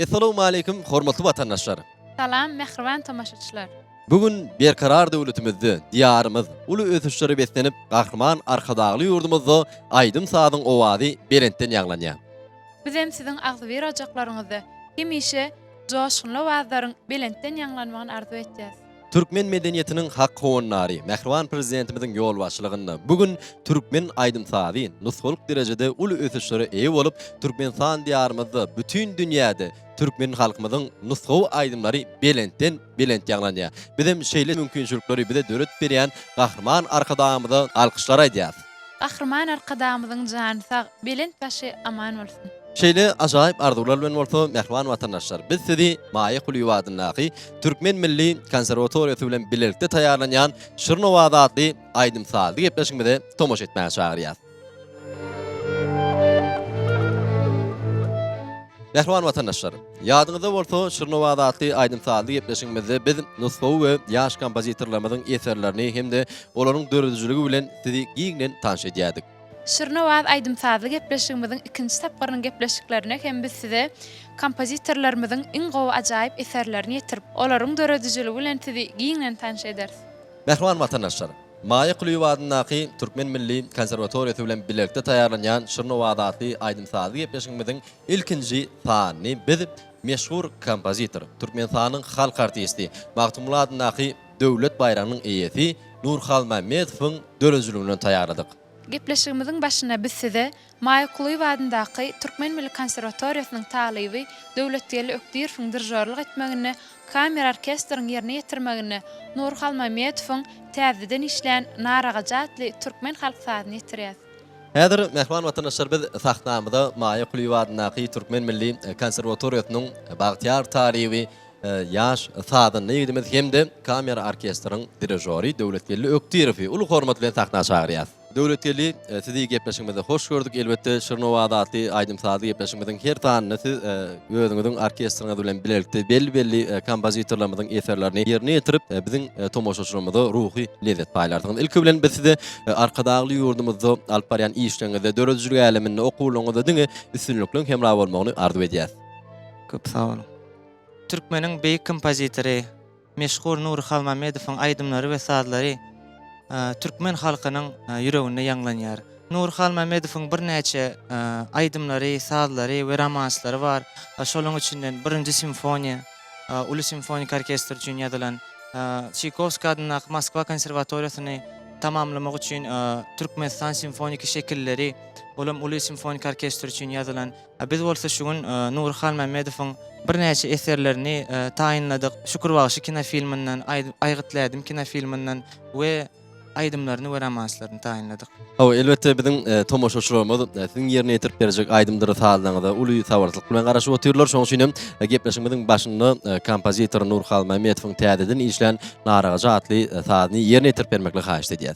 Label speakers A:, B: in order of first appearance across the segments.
A: Assalamu alaykum hormatly watandaşlar.
B: Salam, mehriban tamaşaçylar.
A: Bugün berkarar döwletimizni, diýarymyz uly ösüşleri beslenip, gahrman arkadagly ýurdumyzda aýdym sadyň owazy berentden ýaglanýar.
B: Biz hem sizin agzy berajaklaryňyzy, hemişe joşgunly owazlaryň belentden ýaglanmagyny arzu etýäs.
A: Türkmen medeniyetinin hak howunlary, mehriban prezidentimiziň ýol başçylygyny bugün Türkmen aýdym sady nusgalyk derejede uly ösüşleri eýe bolup, Türkmenistan diýarymyzda bütün dünýäde Türkmen halkymyzyň nusgaw aýdymlary belent ýaglanýar. Bizim şeýle mümkinçilikleri bize döret berýän gahrman arkadagymyza alkyşlar aýdýar.
B: Gahrman arkadagymyzyň jany sag, belent başy aman bolsun.
A: Şeýle ajaýyp arzuwlar bilen bolsa, mehriban watandaşlar, biz sizi maýa kulýywadynaky Türkmen Milli Konserwatoriýasy bilen birlikde taýýarlanýan Şirin owazy adly aýdym sady gepleşigimize tomoş etmäge çagyrýar. Mehriban watandaşlar, ýadyňyzda bolsa Şirin owazy adly aýdym sady gepleşigimizde biz nusgaw we ýaş kompozitorlarymyzyň eserlerini hem de olaryň döredijiligi bilen sizi giňden tanış edýärdik.
B: Şirin owazy aýdym sady gepleşigimiziň ikinji tapgarynyň gepleşiklerine hem biz size kompozitorlarymyzyň iň gowy ajaýyp eserlerini ýetirip, olaryň döredijiligi bilen sizi giňden tanış ederiz.
A: Mehriban watandaşlar, maýa kulýywadynaky Türkmen Milli Konserwatoriýasy bilen birlikde taýýarlanýan Şirin owazy adly aýdym sady gepleşigimiziň ilkinji sanyny biz meşhur kompozitor, Türkmenistanyň halk artisti, magtumly adynaky döwlet bayrağynyň eýesi Nury Halmämmedowyň döredijiligi bilen taýýarladyk.
B: Gepleşigimiziň başyna biz size Maýa Kulýywadynaky Türkmen Milli Konserwatoriýasynyň talyby döwletgeli ökdirfiň dirjorlyk etmegini, kamera orkestryn ýerine ýetirmegini, Nury Halmämmedowyň täzeden işlän naragajatly Türkmen halk sadyny ýetirýär.
A: Häzir mehriban watandaşlar biz sahnamyzda Maýa Kulýywadynaky Türkmen Milli Konserwatoriýasynyň bagtyar talyby ýaş sadyny ýigdimiz hemde kamera orkestryn dirijori döwletgeli ökdirfi uly hormat bilen sahna çagyrýar. Döwletgeli sizi gepleşigimizde hoş gördük. Elbette Şirin owazy adly aýdym sady gepleşigimiziň her tanyny siz özüňiziň orkestriniz bilen birlikde belli kompozitorlarymyzyň eserlerini ýerine ýetirip biziň tomoşaçylarymyza ruhy lezzet paýlardyňyz. Ilki bilen biz size arkadagly ýurdumyzda alyp barýan işleňizde döredijiligi äleminde okuwlaryňyzda diňe üstünliklen hemra bolmagyny arzu edýäs.
C: Köp sağ olun. Türkmeniň beýik kompozitory, meşhur Nury Halmämmedowyň aýdymlary we sadlary Türkmen halkynyň ýüreginde ýanglanýar. Nury Halmämmedowyň bir näçe aýdymlary, sadlary we romanslary bar. Şolaryň içinden 1-nji simfoniýa, uly simfonik orkestr üçin ýazylan, Çaykovski adynaky Moskwa konserwatoriýasyny tamamlamak üçin Türkmenistan simfonik şekilleri, bolam uly simfonik orkestr üçin ýazylan. Biz bolsa şu gün Nury Halmämmedowyň bir näçe eserlerini taýinladyk. Şükürbaşy kinofilminden, Aýgytladım kinofilminden we aýdymlaryny we romanslaryny taýinladyk.
A: Elbette biziň tomoşaçylarymyz siziň ýerine ýetirip berjek aýdymlary salyňyzda uly sabarlyk bilen garaşyp otyrlar. Şoň üçin gepleşigimiziň başynda kompozitor Nury Halmämmedowyň täzeden işlän naragajatly sadyny ýerine ýetirip bermekle haýyş edýär.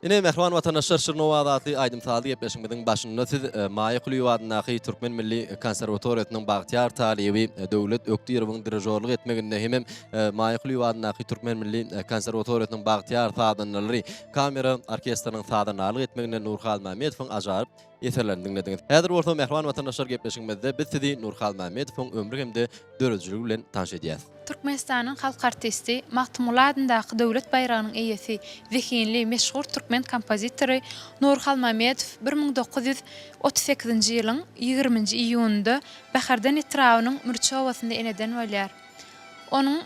A: Ine mehman vatandaşlar Şirin owazy aýdym taly gepleşigimiň başynda siz Maýa Kulýewadynaky Türkmen Milli Konserwatoriýatynyň bagtyar talyby döwlet ökdiýewiň dirijorlyk etmeginde hem Maýa Kulýewadynaky Türkmen Milli Konserwatoriýatynyň bagtyar sadanlary kamera orkestriniň sadanlyk etmeginde Nury Halmämmedowyň ajaýyp eserlerini dinlediňiz. Häzir bolsa mehman vatandaşlar gepleşigimizde biz sizi Nury Halmämmedowyň ömrü hemde döredijiligi bilen tanış edýäs.
B: Türkmenistanyň halk artisti, Magtymul adyndaky döwlet bayragynyň eýesi, zehinli, meşhur türkmen kompozitory Nury Halmämmedow 1938-nji ýylyň 20-nji iýunynda Bahardan etrawynyň Mürçowasynda eneden bolýar. Onun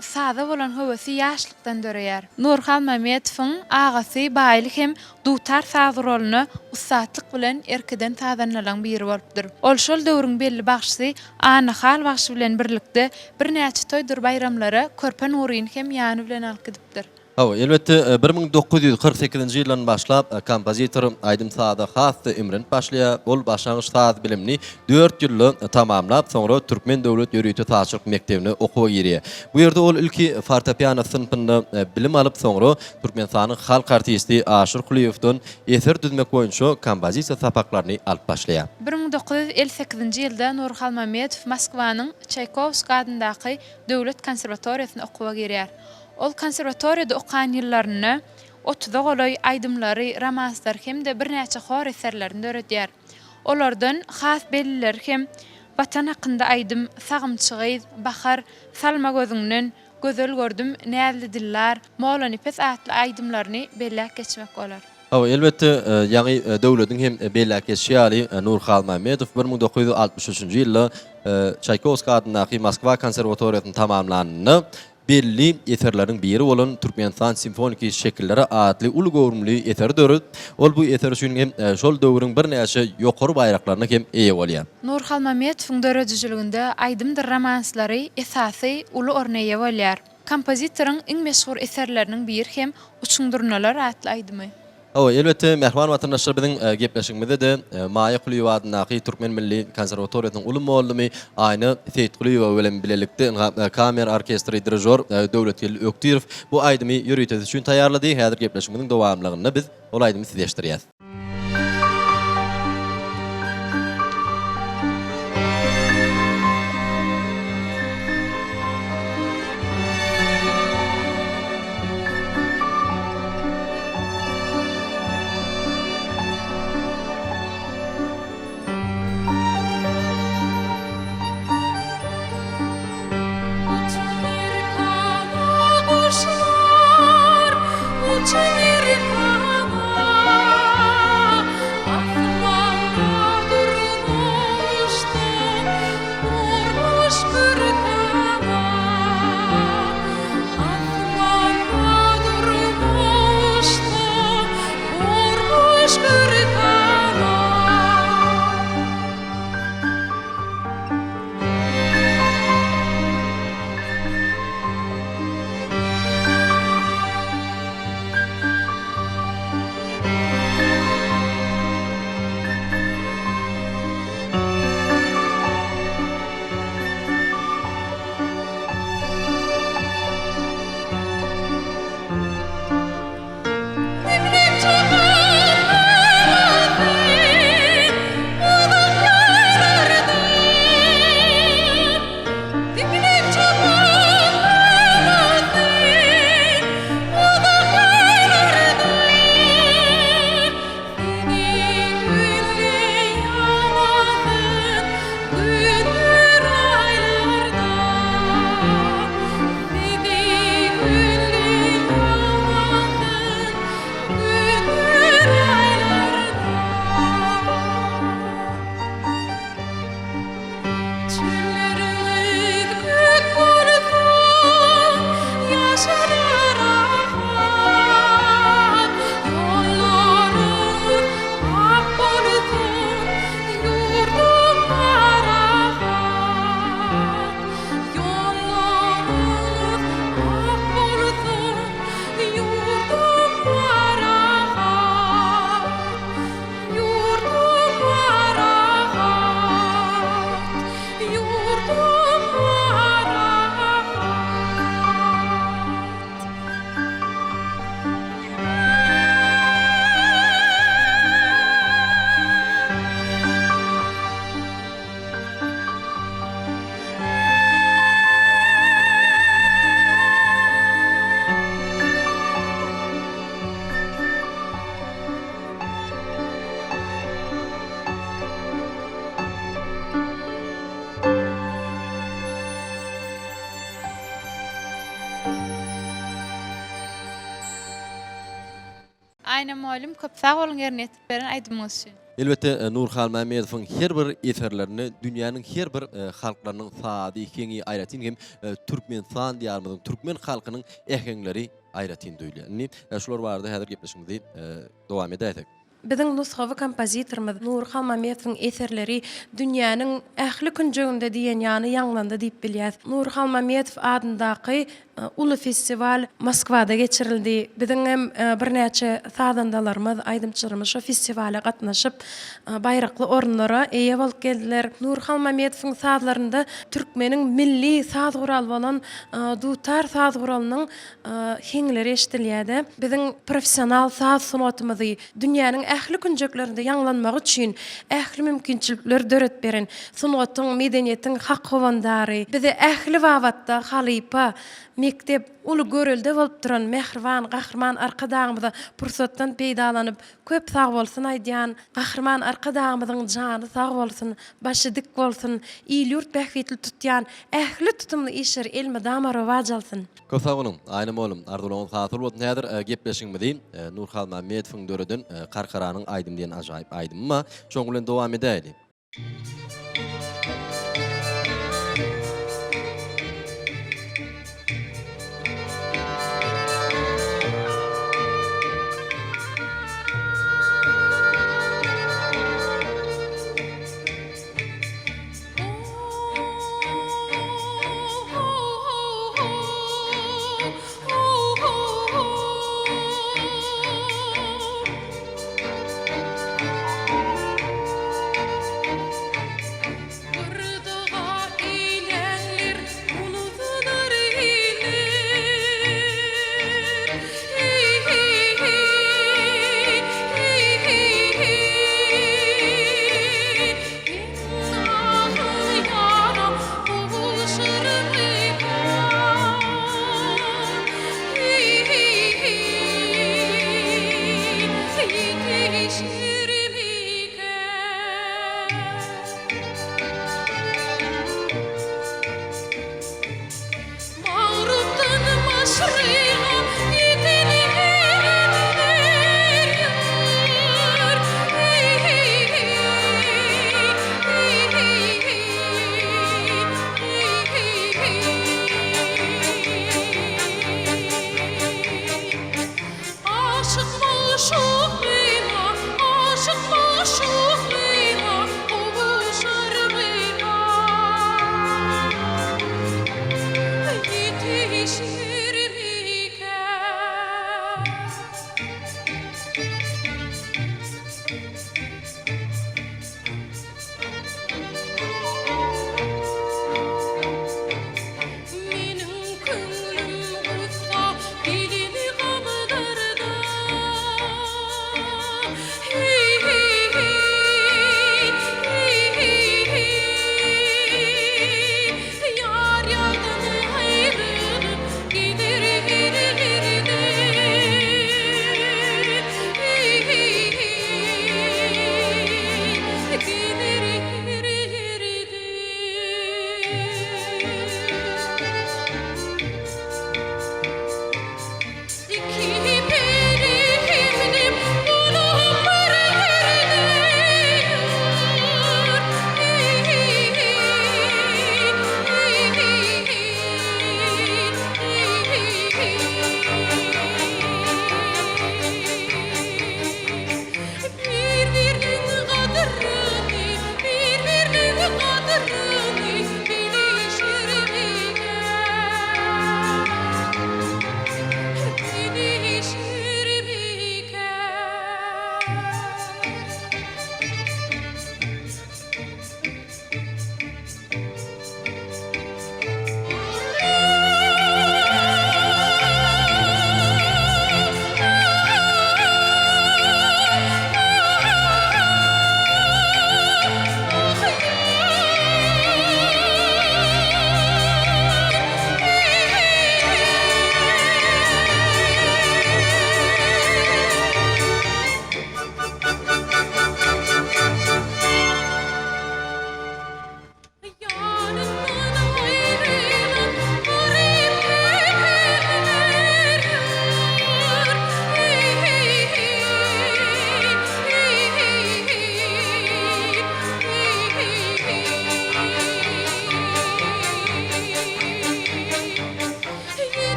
B: sada bolan howasy ýaşlykdan döreýär. Nury Halmämmedowyň agasy baýlyk hem dutar saz roluny ustatlyk bilen erkeden sadanlanan biri bolupdyr. Ol şol döwrüň belli bagşy ana hal bagşy bilen birlikde bir näçe toýdur bayramlara Körpen Nuryny hem ýany bilen alyp gidipdir.
A: Elbette 1948-nji ýyldan başlap kompozitor aýdym sada hasty ömrüni başlaýar. Ol başlangyç saz bilimini 4 ýyl tamamlap, soňra Türkmen döwlet ýörüýeti taşyryk mekdebine okuwa girýär. Bu ýerde ol ilki fortepiano synpynda bilim alyp, soňra Türkmenistanyň halk artisti Aşyr Kuliýewden eser düzmek boýunça kompozisiýa sapaklaryny alyp başlaýar. 1958-nji ýylda Nury Halmämmedow Moskwanyň Çaykovski adyndaky döwlet konserwatoriýasyna okuwa girýär. Ol konserwatoriýada okan ýyllaryny 30 golay aýdymlary, romanslar hemde bir näçe hor eserlerini döredýär. Olardan has belliler hem Watan hakynda aýdym, Sagymçygy, Bahar, Salma gözüňden, Gözel gördüm, Näzli diller, Molan ipes atly aýdymlaryny bellek geçmek bolar. Elbette ýani döwletiň hem bellek geçýäri Nury Halmämmedow 1963-nji ýylda Çaykovski adyndaky Moskwa konserwatoriýasyny tamamlanyny belli eserleriň biri bolan Türkmenistan simfoniki şekilleri adly uly görümli eser döret. Ol bu eser üçin hem şol döwrüň bir näçe ýokary bayraklaryna hem eýe bolýar. Nury Halmämmedowyň dörejijiliginde aýdymdyr romanslary esasy uly ornaýa bolýar. Kompozitoryň iň meşhur eserleriniň biri hem Uçundurnalar adly aýdymy. Elbette mehman vatandaşlar biziň gepleşigimizde de Maýa Kulýewadynaky Türkmen Milli Konserwatoriýatynyň uly muallimi aýny Seyit Kulýewa bilen bilelikde kamera orkestri dirijor döwlet ýyly ökdiýew bu aýdymy ýörüýtesi üçin taýýarlady. Häzir gepleşigimiziň dowamlygyny biz ol aýdymy sizleşdirýäs.
D: Uçur
B: Ayna malum köp sag bolun ýerine ýetip beren aýdymyňyz üçin.
A: Elbette Nury Halmämmedowyň her bir eserlerini dünýäniň her bir halklarynyň sady keňi aýratyn hem Türkmenistan diýarmyň Türkmen halkynyň ähengleri aýratyn duýulýar. Şular barada häzir gepleşigimizi dowam edäýek.
D: Biziň nusxawy kompozitorymyz Nury Halmämmedowyň eserleri dünýäniň ähli künjeginde diýen ýany ýanglanda diýip bilýär. Nury Halmämmedow adyndaky uly festival Moskwada geçirildi. Biziň hem bir näçe sadandalarymyz, aýdymçylarymyz şu festivale gatnaşyp baýrakly orunlara eýe bolup geldiler. Nury Halmämmedowyň sadlarynda türkmeniň milli saz guraly bolan dutar saz guralynyň heňleri eşdilýärdi. Biziň professional saz sunatymyzy dünýäniň ähli künjeklerinde ýanglanmak üçin ähli mümkinçilikler döret beren sunatyň, medeniýetiň hak howandary, bizi ähli wagtda halypa mektep uly görelde bolup duran mehriban gahrman arkadaşymyza pursatdan peýdalanyp köp sag bolsun aýdýan gahrman arkadaşymyzyň jany sag bolsun, başy dik bolsun, ýurt bähwetli tutýan ähli tutumly işler elme damara wajalsyn.
A: Köp sag bolun, aýna bolun. Arzulygyňyz hasyl bolsun. Häzir gepleşigimizi Nury Halmämmedowyň döredin Karkaranyň aýdym diýen ajaýyp aýdymma. Şoň bilen dowam edäýdik.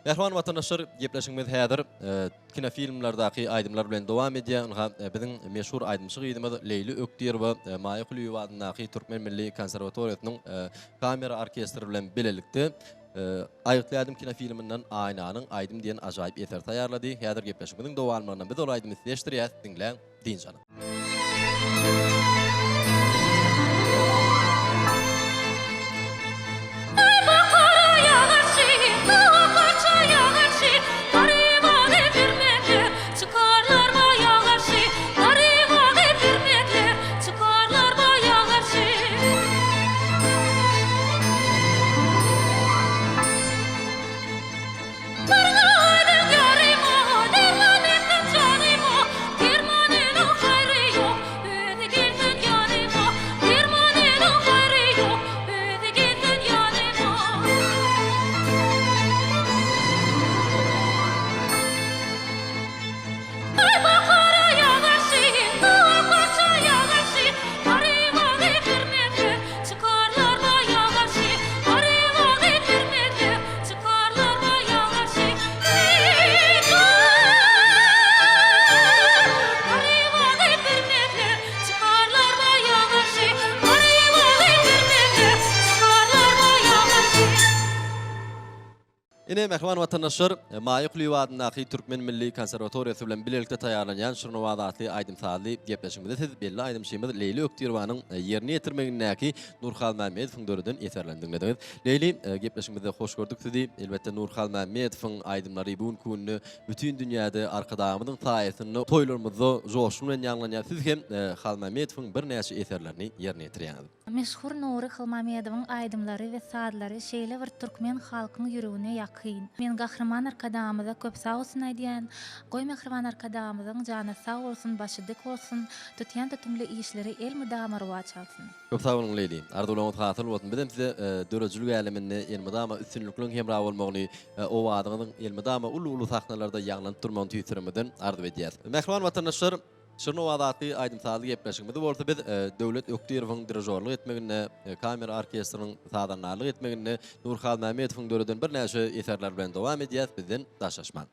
A: Merhaban vatandaşlar, gepleşigimiz häzir kino filmlerdäki aýdymlar bilen dowam edýär. Biziň meşhur aýdymçy gyýdymyz Leyli Ökdiýer we Maýa Kulýewadynaky Türkmen Milli Konserwatoriýasynyň kamera orkestri bilen bilelikde aýdym kino filminden Aynanyň aýdym diýen ajaýyp eser taýýarlady. Häzir gepleşigimiziň dowamlaryna biz ol aýdymy seçdirýäs, diňleň diýin. Ine merhaban vatandaşlar, Maýa Kulýewadynaky Türkmen Milli Konserwatoriýasy bilen bilelikde taýýarlanýan Şirin owazy aýdym saly gepleşigimizde siz belli aýdymçymyz Leyli Ökdiýerbanyň ýerine ýetirmegindäki Nury Halmämmedowyň döredin eserlendirmediňiz. Leyli, gepleşigimizde hoş gördük sizi. Elbetde Nury Halmämmedowyň aýdymlary bu günni bütün dünýäde arkadamyň taýysyny toýlarymyzda joşun bilen ýanglanýar. Siz hem Halmämmedowyň bir näçe eserlerini ýerine ýetirýäňiz.
E: Meşhur Nury Halmämmedowyň aýdymlary we sadlary şeýle bir türkmen halkynyň ýüregine ýakyn. Men gahrman arkadamyza köp sag bolsun aýdýan, goý mehriban arkadamyzyň jany sag bolsun, başy dik bolsun, tutýan tutumly işleri el müdama rowat çalsyn.
A: Köp sag bolun Leyli. Ardulyňyz hasyl bolsun. Bizem size döredijiligi älimini el müdama üstünlükliň hemra bolmagyny, owadygyň el müdama ulu sahnalarda ýaglanyp durmagyny tüýsürmeden ardy edýär. Merhaban watandaşlar, Şirin owazy aýdym saly gepleşigimizde bolsa biz döwlet ökdiýeriň dirijorlyk etmegine, kamera orkestriniň sadanarlyk etmegine Nury Halmämmedowyň döredin bir näçe eserler bilen dowam edýär. Bizden daşlaşman.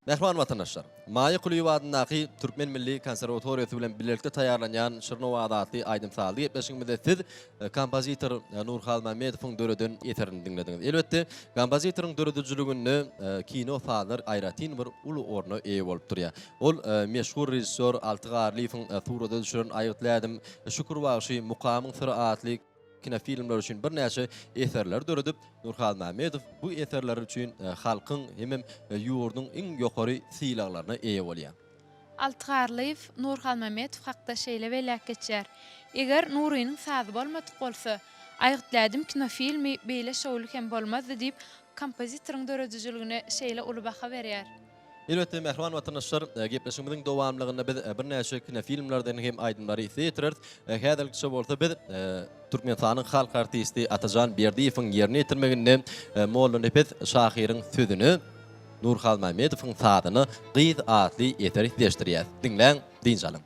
A: Mehman vatandaşlar, Maýa Kulýewadyňdaky Türkmen Milli Konserwatoriýasy bilen birlikde taýýarlanýan Şirin owazy aýdym saldy gepleşigimizde siz kompozitor Nury Halmämmedowyň döredin eterini dinlediňiz. Elbetde kompozitoriň döredijilигini kino falar aýratyn bir uly orna eýe bolup durýar. Ol meşhur rejissor Altygarlyň surada düşüren aýatladım şükür bagşy MUKAMyň syraatly kinofilmler üçin bir näçe eserler döredip Nury Halmämmedow bu eserler üçin halkyň hemem ýurduň iň ýokary sylaklaryna eýe bolýar.
B: Altygarly Nury Halmämmedow hakda şeýle belläk geçer. Eger Nurynyň sazy bolmadyk bolsa, aýatladım kinofilmi beýle şowluk hem bolmazdy diýip kompozitoriň dörejiligine şeýle uly baha berýär.
A: Elbette mehman vatandaşlar gepleşigimiziň dowamlygyna biz bir näçe kinofilmlerden hem aýdymlary ýetirýär. Häzirki bolsa biz Türkmenistanyň halk artisti Atajan Berdiýewiň ýerine ýetirmeginde Molla Nepet Şahyryň sözüni Nury Halmämmedowyň sadyny gyz atly ýeteri deşdirýär. Dinleň, dinjalym.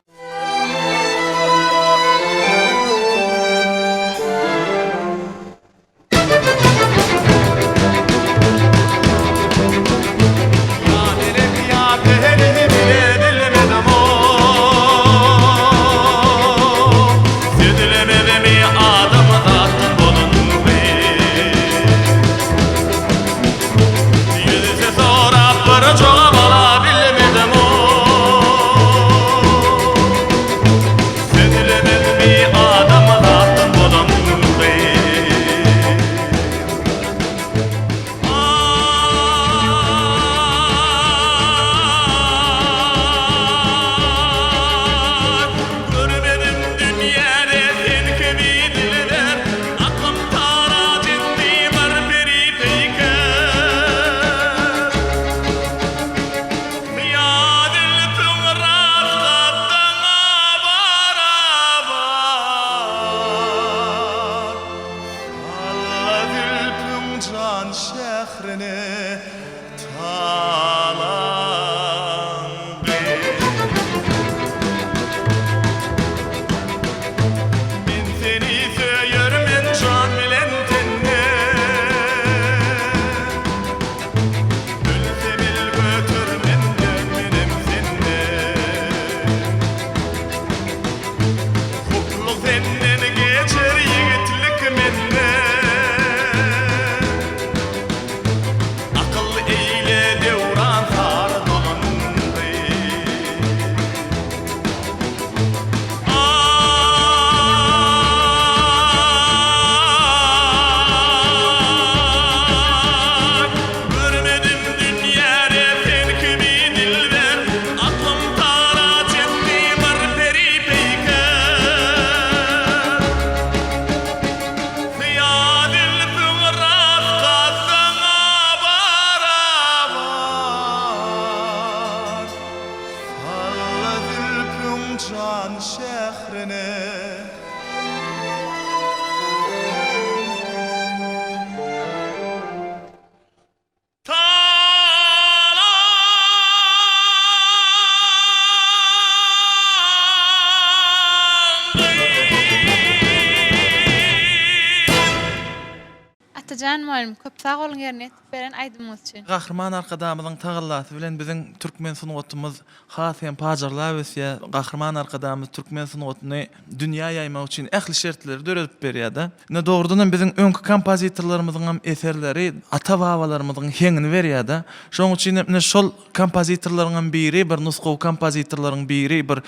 B: Atajan malum köp sağ olun ýerine beren aýdymyz üçin.
F: Gahrman arkadamyzyň tagallasy bilen biziň türkmen sungatymyz has hem pajarlar wesýa gahrman arkadamyz türkmen sungatyny dünýä ýaymak üçin ähli şertleri döredip berýär-de. Ne dogrudan biziň öňkü kompozitorlarymyzyň hem eserleri ata-babalarymyzyň heňini berýär-de. Şoň üçin ne şol kompozitorlaryň biri bir nusgaw kompozitorlaryň biri bir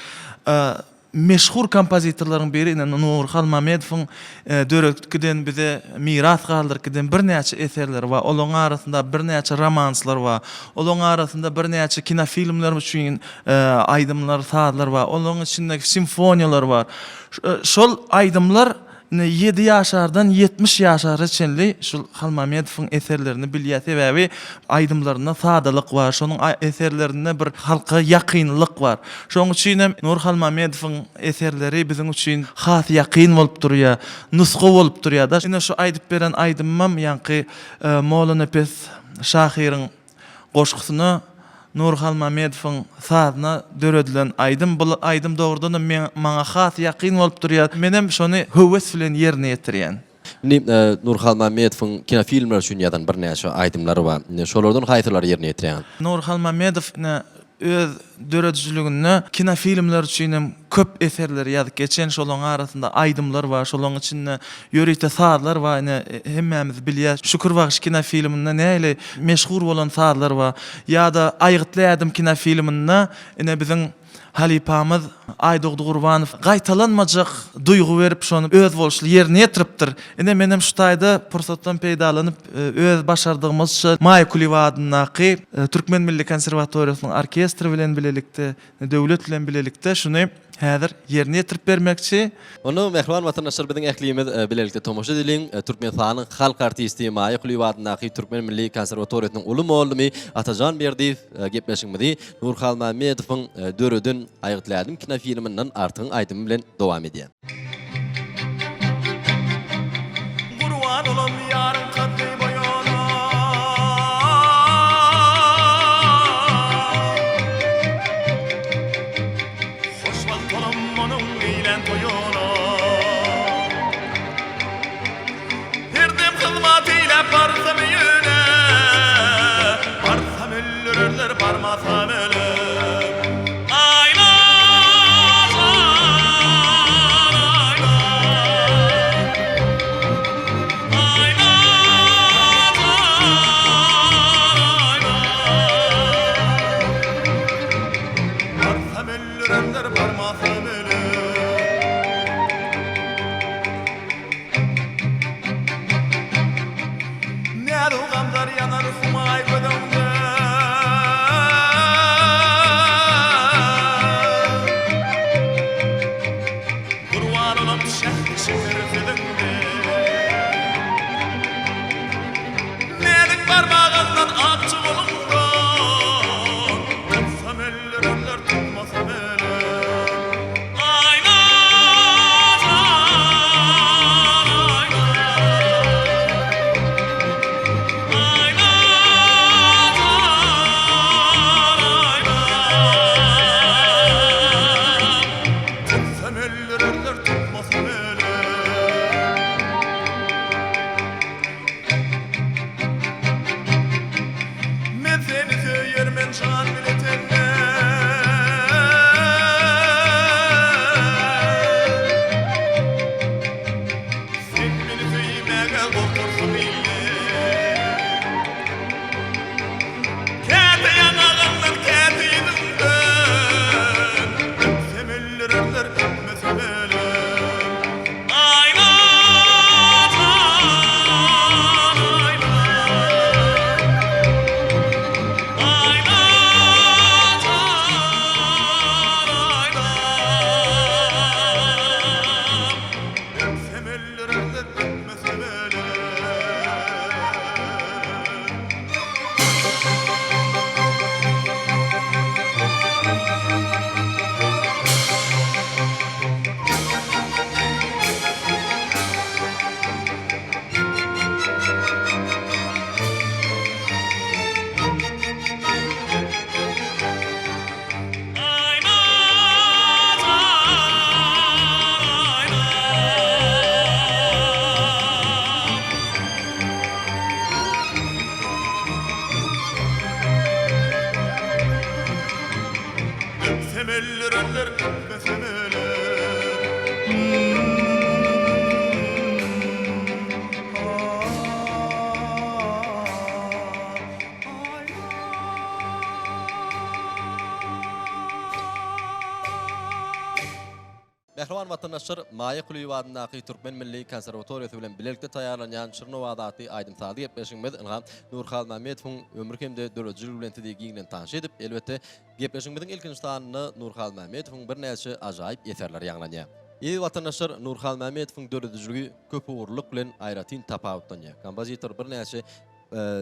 F: meşhur kompozitorlaryň biri Nury Halmämmedowyň döredikden bize miras galdyrkdan bir näçe eserler we olaň arasynda bir näçe romanslar we olaň arasynda bir näçe kinofilmler üçin aýdymlar, saatlar we olaň içinde simfoniýalar bar. Şol aýdymlar 7 ýaşardan 70 ýaşara çenli şu Halmämmedowyň eserlerini bilýär sebäbi aýdymlaryna sadalyk bar, şonuň eserlerinde bir halka ýakynlyk bar. Şoň üçin hem Nury Halmämmedowyň eserleri biziň üçin has ýakyn bolup durýar, nusga bolup durýar-da. Ine şu aýdyp beren aýdymam ýanky Molla Nepes Şahyryň goşgusyny Nury Halmämmedowyň sazyna döredilen aýdym, bu aýdym dogrudan maňa has ýakyn bolup durýar. Menem şonu höwes bilen ýerine ýetirýän.
A: Nury Halmämmedowyň kino filmler üçin ýazan bir näçe aýdymlary bar. Şolardan haýtylary ýerine ýetirýän.
F: Nury Halmämmedow öz döredijiligi kino filmler üçin hem köp eserler ýazyp geçen, şolaryň arasynda aýdymlar bar, şolaryň içinde ýörekde saatlar bar. Hemmämiz bilýär. Şükür bagş kino filminde näle meşhur bolan saatlar bar. Ýa-da aýgytlaýadym kino filminde biziň Halipamız Aýdogdy Gurbanow gaýtalanmajak duýgu berip şonu öz bolşly ýerine ýetiripdir. Menem şu taýda pursatdan peýdalanyp öz başardygymyz şu Maýkuliwadynaky Türkmen Milli Konserwatoriýasynyň orkestri bilen bilelikde, döwlet bilen bilelikde şunu häzir ýerine ýetirip bermekçi.
A: Onu mehriban watandaşlar biziň ählimiz bilelikde tomoşa edilen Türkmenistanyň halk artisti Maýkuliwadynaky Türkmen Milli Konserwatoriýasynyň uly mollumy Atajan Berdiýew gepleşigimizi Nury Halmämmedowyň döredin aýgytlaýadym kino filminden artyň aýdymy bilen dowam edýär.
G: Gurwan olan ýarym katly boýana hoşwal tolam monyň eýlen toýana Herdem hyzmat eýläp barsam ýöne barsam öldürürler barmasam ölüm
A: Mehriban vatandaşlar, Maýkuliwadynaky Türkmen Milli Konserwatoriýasy bilen bilelikde taýýarlanýan Şirin wadaty aýdymsady gepleşigimiz Nury Halmämmedowyň ömür hemde döredijiligi bilen tedegiňinden tanış edip, elbetde gepleşigimiziň ilkinji sanyny Nury Halmämmedowyň bir näçe ajaýyp eserler ýanglanýar. Vatandaşlar, Nury Halmämmedowyň döredijiligi köp uğurluk bilen aýratyn tapawutlanýar. Kompozitor bir näçe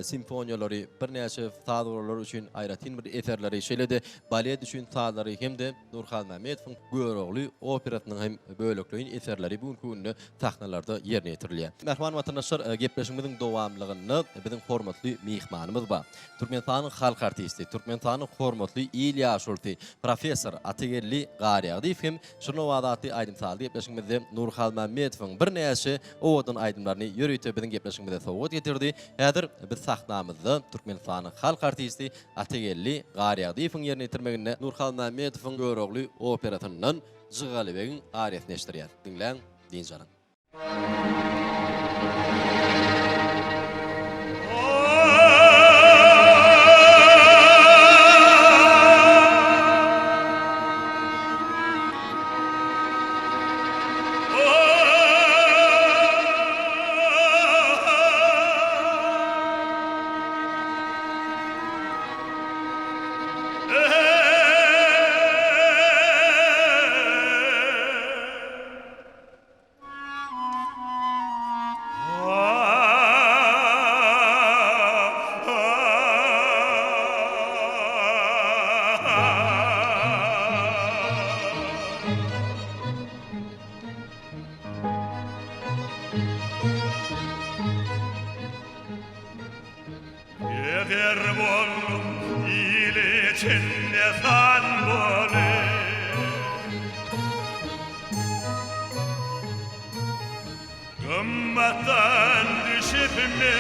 A: simfoniyaları, bir näçe taýdurlar üçin aýratyn bir eserleri, şeýle-de balet üçin taýdurlary hemde Nury Halmämmedowyň görogly operasynyň hem bölekliğin eserleri bu günde sahnalarda ýerine ýetirilýär. Merhaman watandaşlar, gepleşigimiziň dowamlygyny biziň hormatly mehmanymyz bar. Türkmenistanyň halk artisti, Türkmenistanyň hormatly il ýaşulty, professor Ategelli Garyagdyýew hem Şirnowadatly aýdym saldy gepleşigimizde Nury Halmämmedowyň bir näçe owadan aýdymlaryny ýörüýte biziň gepleşigimizde sowgat getirdi. Häzir biz sahnamyzda Türkmenistanyň halk artisti Ategelli Garyagdyýewiň ýerine ýetirmeginde Nury Halmämmedowyň görogly operasynyň Jygalybegiň ariýasyny eşdirýär. Dinleň, dinjaran.
G: Eder bollum ile içinde san bole Gımmattan düşüp mi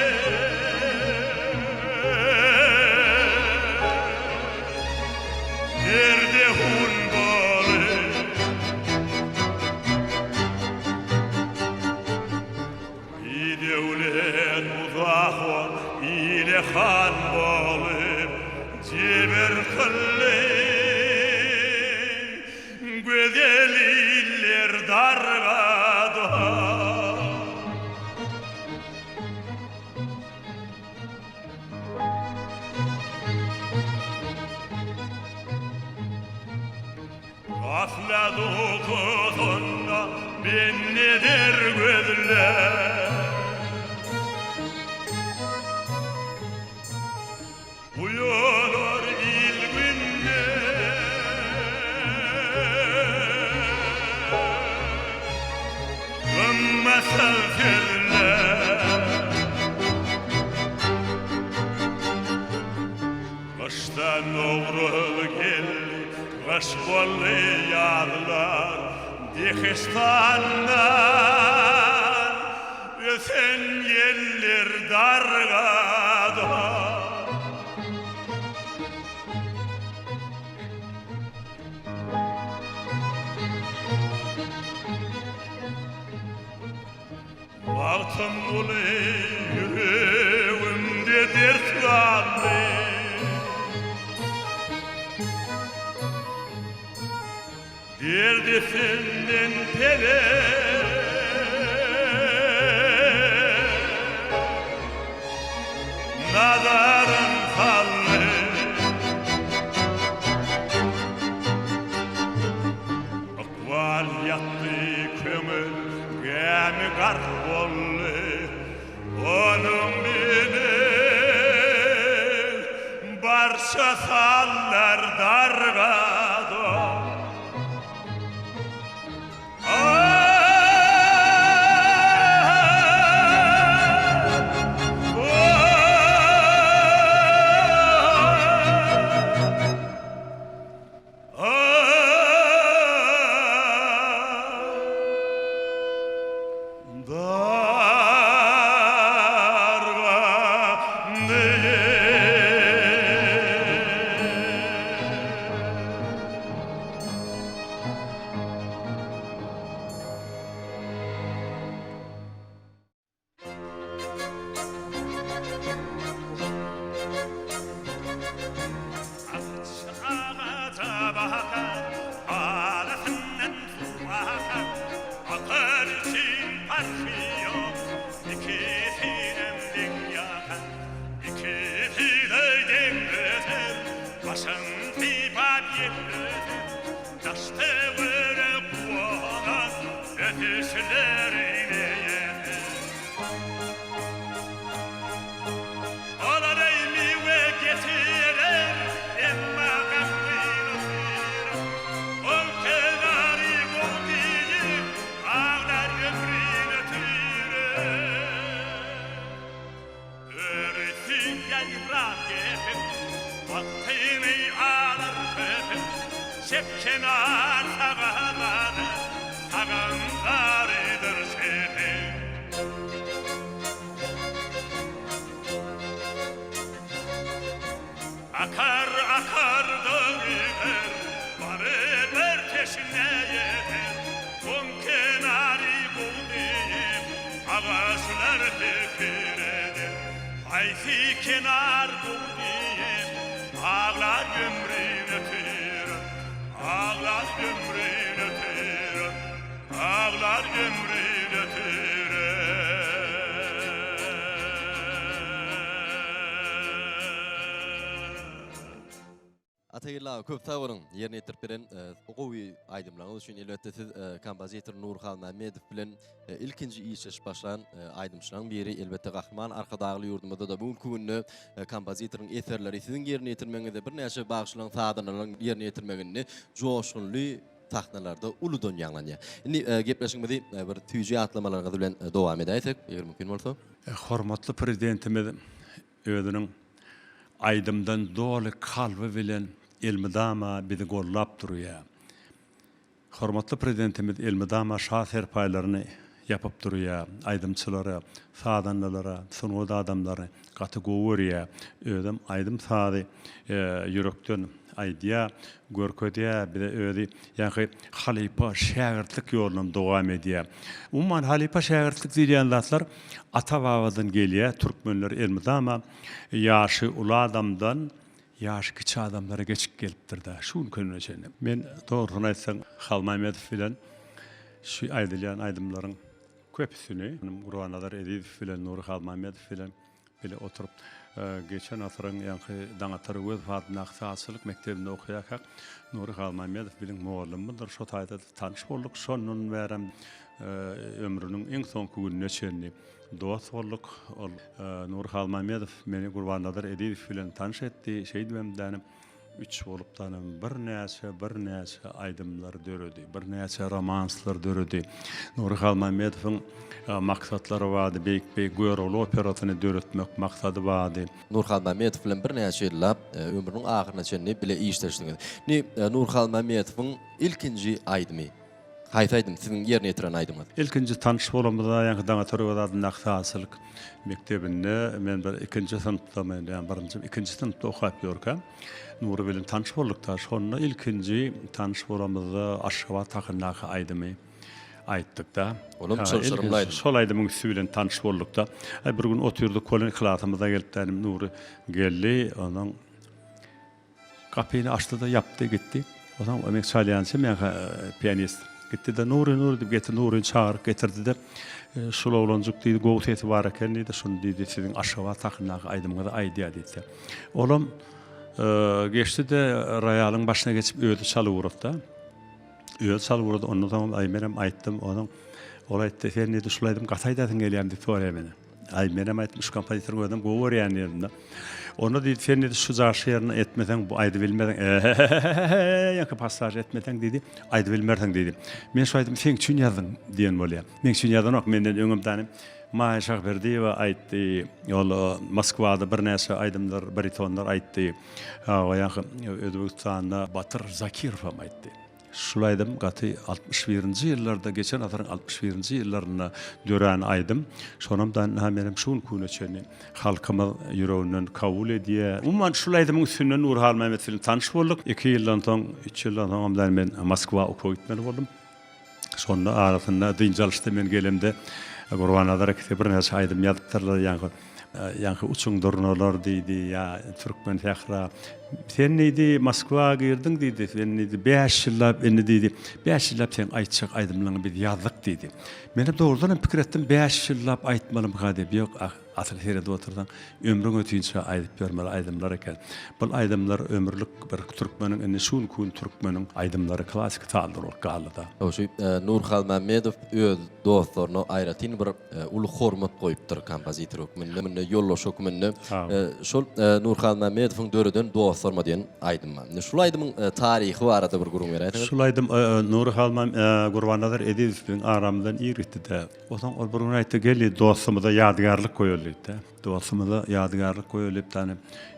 G: Nerede hun bole Bir devlet uzak ol ile han bolip Ciber kılly Güzel iller dargada Gafla dokuzunda ben nedir gözler Uyanır ilgünde Gömmesen filler Kıştan doğru geldi Kış bolly yağlar Dihistandan Ösen yeller dargada Baktım ulu yüreğimde dert kaldı Derdi senden tele Nazarın kaldı Akval yattı kömür Gemi garp oldu Onun bilir Barça sallar dargada kenar sağaları sağanlarıdır şehir. Akar akar dağıdır, varıdır teşine yedir. Kum kenarı buldayım, ağaçlar fikir edir. Ayfi kenar buldayım, ağlar ömrün ötürü. Ağlar ömrün ötürü, ağlar ömrün ötürü.
A: Atayla köp tawrun yerine yetirip beren oqowy aydymlaryňyz üçin elbetde siz kompozitor Nury Halmämmedow bilen ilkinji işleş başlan aydymçylaryň biri elbetde Gahryman arkadagly ýurdumyzda da bu günü kompozitorun eserleri sizin yerine yetirmeňizde bir näçe bagşlaryň saadanylaryň yerine yetirmegini joşgunly tahnalarda uludan ýanglanýar. Indi gepleşigimizi bir tüýje atlamalarga bilen dowam edäýsek, eger mümkin bolsa.
H: Hormatly prezidentimiz özüniň aydymdan doly kalby bilen elmidama bizi gollap durýar. Hormatly prezidentimiz elmidama şah serpaýlaryny yapyp durýar. Aydymçylara, sadanlara, sunuda adamlary kategoriýa özüm aydym sady ýürekden aýdýa, görkezýä, bir özi ýa-ni halipa şähertlik ýolundan dowam edýär. Umman halipa şähertlik diýen zatlar ata-babadan gelýär. Türkmenler elmidama ýaşy ula adamdan ýaşy kiçi adamlara geçip gelipdir-de. Şunu könüçeni. Men dogrusyny aýtsam Halmämmedow bilen şu aýdylýan aydymlaryň köpüsini Gurbanadar Ediýew bilen Nury Halmämmedow bilen bile oturup geçen asyryň ýa-ni daňatary öz fadyna ahsasylyk mektebinde okuýak. Nury Halmämmedow bilen muallimdir. Şo taýda tanış bolduk. Şonun berem ömrüniň iň soňky gününe çenli dost bolduk. Nury Halmämmedow meni Gurbanadar Ediýew bilen tanış etdi. Şeýdi memdanym 3 bolup tanım bir näçe aydymlar döredi, bir näçe romanslar döredi. Nury Halmämmedowyň maksatlary bardy, beýik görüli operasyny döretmek maksady bardy.
A: Nury Halmämmedow bilen bir näçe ýyllap ömrüniň ahyryna çenli bile işleşdiňiz. Nury Halmämmedowyň ilkinji aydymy Haýsy aydym siziň ýerine ýetiren aydymyz?
H: İlkinji tanış bolamyzda ýa-ni daňatary adyny ahsasylyk mektebinde men bir ikinji synpda men birinji ikinji synpda okup ýörkam. Nury bilen tanış boldukda şonu ilkinji tanış bolamyzda aşgabat takynaky aydymy aýtdyk da.
A: Olam şol-şorumly aydym.
H: Şol aydymyň üstünden tanış boldukda bir gün oturduk kolon klasymyzda gelipdim. Nury geldi, onuň kapyny açdy da ýapdy gitdi. Onuň emek çalýançy men pianist. Gitti de Nury diýip getir Nuryny çağırıp getirdi de şol oglanjyk diýdi gowy sesi bar eken diýdi. Şunu diýdi siziň aşgabat takynaky aydymyňyza aýdýar diýdi. Olam geçti de royalyň başyna geçip öýde çalywurda. Öýde çalywurda ondan soň aýmerem aýtdym onuň. Ol aýtdy sen näde şulaýdym gataýdasyň gelýär diýip soraýar meni. Aýmerem aýtdym şu kompozitoryň öýdem gowy ýerine ýerinde. Onu diýdi sen näde şu jaşy ýerine etmesen bu aýdy bilmeden ýa-ni passaj etmesen diýdi. Aýdy bilmersen diýdi. Men şu aýdym sen üçin ýazyň diýen bolýar. Men üçin ýazan ok menden öňümden Maýa Şahberdiýewa aýtdy. Ol Moskwada bir näçe aýdymlar, baritonlar aýtdy. Özbekistanda Batyr Zakirow aýtdy. Şulaýdym gaty 61-nji ýyllarda geçen asyryň 61-nji ýyllaryna dören aýdym. Şonumdan menem şunu küneçeni halkymyz ýüreginden kabul edýär. Umman şulaýdymyň üstünden Nury Halmämmedow bilen tanış bolduk. 2 ýyldan soň, 3 ýyldan soň men Moskwa okup gitmeli boldum. Şonda arasynda dynjalykda men gelemde Gurbanadar bir näçe aýdym ýazypdyrlar ýa-ni uçuň durnalar diýdi ýa türkmen fähra. Sen näde Moskwaga girdiň diýdi. Sen näde 5 ýyllap indi diýdi. 5 ýyllap sen aýtjak aýdymlaryň bir ýazdyk diýdi. Men dogrudan pikir etdim 5 ýyllap aýtmalym gady. Ýok, asıl herede oturdan ömrüň ötünçe aýdyp bermeli aýdymlar eken. Bu aýdymlar ömürlük bir türkmeniň indi şun kun türkmeniň aýdymlary klassik taýlar galyda.
A: Oşu Nury Halmämmedow öz dostlaryna aýratyn bir uly hormat goýupdyr kompozitor hökmünde, ýollaşy hökmünde. Şol Nury Halmämmedowyň döreden dost dostlarma diýen aýdym var. Şol aýdymyň taryhy barada bir guruň berýär.
H: Şulaydım Nury Halmämmedowyň Gurbannalar Ediýewiň aramdan ýigitdi. Otaň ol bir gün aýtdy, "Geli dostumyza ýadgarlyk goýulypdy. Dostumyza ýadgarlyk goýulyp tany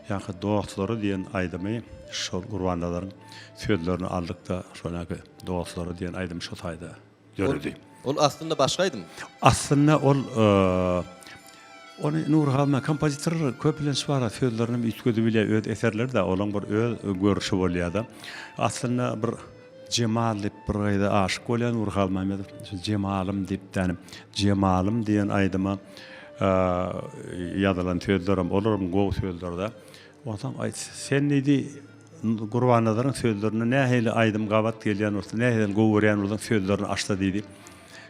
H: ýa-da dostlary diýen aýdymy şol Gurbannallaryň sözlerini aldyk da şonaky dostlary diýen aýdym şo taýda ýöredi."
A: Ol aslında başga aýdym.
H: Aslında ol onu Nury Halmämmedowyň kompozitor köplen şwara sözlerini üýtgedi bile öz eserleri de olan bir öz görüşi bolýardy. Aslında bir Cemal dip bir gaýda aşyk bolan Nury Halmämmedowyň Cemalym dip tänim Cemalym diýen aýdyma ýazylan sözlerim olaryň gowy sözlerde. Otaň aýt sen nidi Gurbannallaryň sözlerini nähili aýdym gabat gelýän bolsa nähili gowurýan bolan sözlerini açdy diýdi.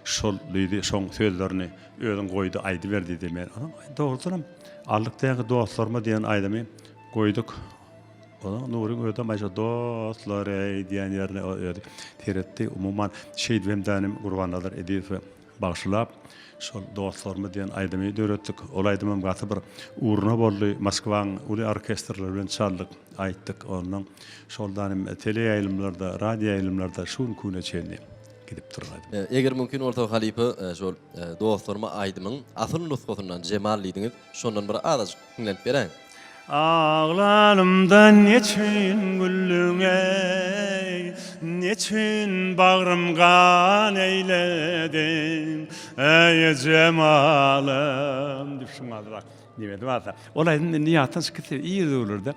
H: Şol diýdi şoň sözlerini özüň goýdy aýdy berdi diýdi men. Dogrudyram. Allyk dostlarma diýen aýdymy goýduk. Ola Nuryň öýde maşa dostlary diýen ýerine öýdi. Teretdi umuman şeýdwemdanym Gurbannalar Ediýewiň bagşylap şol dostlarma diýen aýdymy döretdik. Ol aýdymam gaty bir uruna boldy. Moskwaň uly orkestrlary bilen çaldyk, aýtdyk. Ondan şoldanym tele ýaýlymlarda, radio ýaýlymlarda şuň küne çenli gidip durýardy.
A: Eger mümkin orta halipa şol dostlarma aýdymyň asyl nusgatyndan Cemal diýdiňiz, şondan bir azajyk dinlenip beräň.
H: Ağlanımdan neçin güllüň ey, neçin bagrymgan eyledin, ey Cemalym dip şuňadyrak diýmedi wasa. Olay niýatdan çykdy, iyi bolurdy.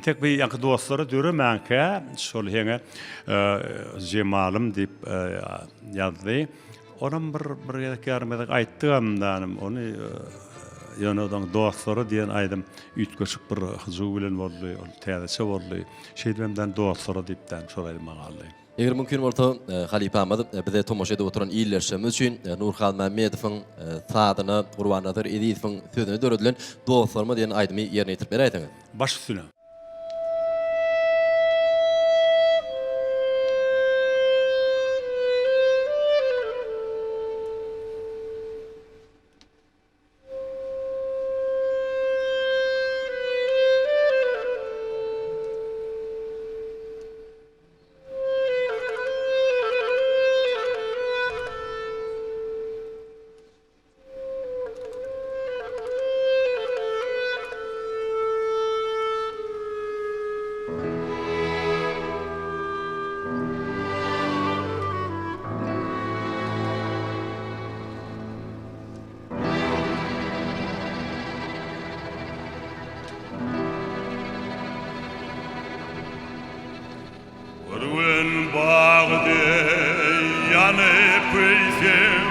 H: Tek bir ýaky dostlary döremäňkä şol heňe Cemalym dip ýazdy. Onam bir ýerlerde aýtdymdan onu ýöneden dostlary diýen aýdym üýtgeçik bir hyzyw bilen boldy, ol täze boldy. Şeýdemden dostlary diýipden şolaý magally.
A: Eger mümkin bolsa Halipa Ahmad bize tomoş edip oturan ýerleşmemiz üçin Nury Halmämmedowyň sadyna Gurbannalar Ediýewiň sözüne döredilen dostlarma diýen aýdymy ýerine ýetirip berýärdiňiz.
H: Baş üstüne.
G: Örgün bağdı yanıp ölsem,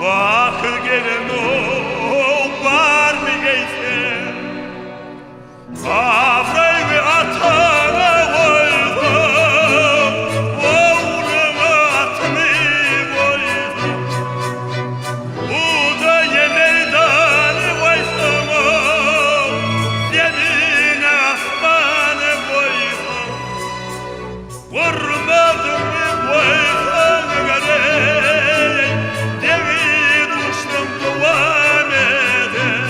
G: bakır gelen o var mı geysem? Kavray ve atana koydum, oğluma atını koydum. Bu da yeniden koysam, yerine asmanı koydum. Vurmadım koysam gare, devir uçtum duvar eder.